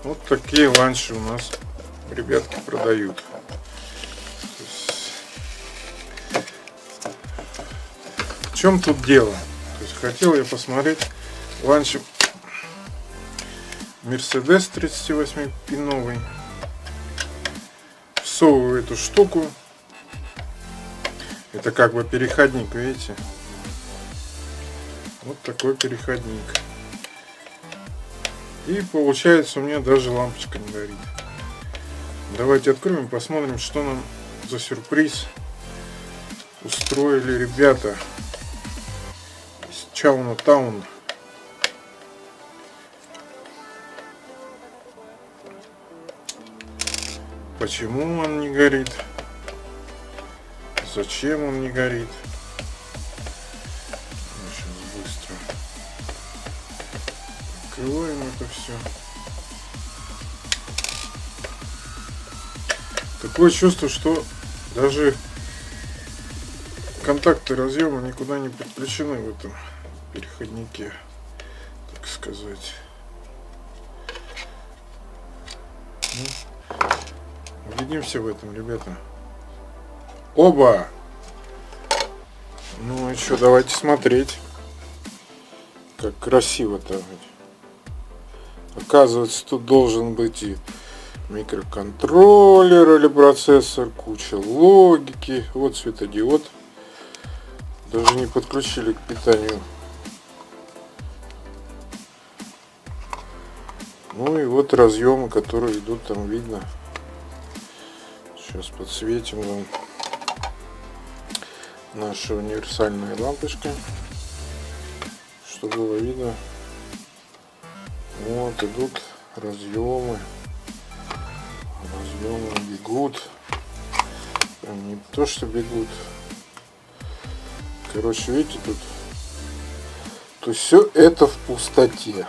Вот такие ланчи у нас ребятки продают. В чем тут дело? То есть хотел я посмотреть ланчи Mercedes 38-пиновый. Всовываю эту штуку. Это как бы переходник, видите? Вот такой переходник. И получается у меня даже лампочка не горит. Давайте откроем и посмотрим, что нам за сюрприз устроили ребята из Чайна-таун. Почему он не горит? Зачем он не горит? Сейчас быстро открываем это все. Такое чувство, что даже контакты разъема никуда не подключены в этом переходнике, так сказать. Убедимся в этом, ребята. Оба! Ну и что, давайте смотреть, как красиво-то. Оказывается, тут должен быть и микроконтроллер или процессор, куча логики. Вот светодиод. Даже не подключили к питанию. Ну и вот разъемы, которые идут, там видно. Сейчас подсветим вам наша универсальная лампочка, чтобы было видно. Вот идут разъемы. Разъемы бегут. Прям не то, что бегут. Короче, видите, тут. То есть все это в пустоте.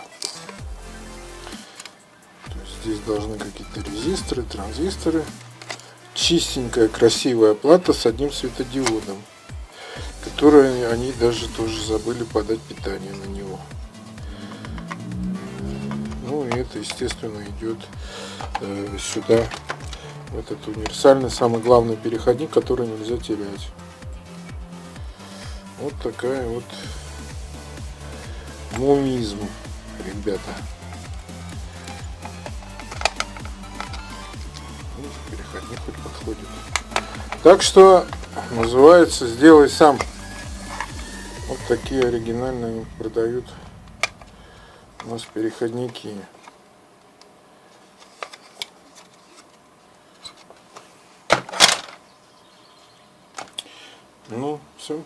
То есть здесь должны какие-то резисторы, транзисторы. Чистенькая, красивая плата с одним светодиодом, которые они даже тоже забыли подать питание на него. Ну и это, естественно, идет сюда, в этот универсальный, самый главный переходник, который нельзя терять. Вот такая вот мумизм, ребята. Переходник хоть подходит. Так что называется «Сделай сам». Вот такие оригинальные продают у нас переходники. Ну, все.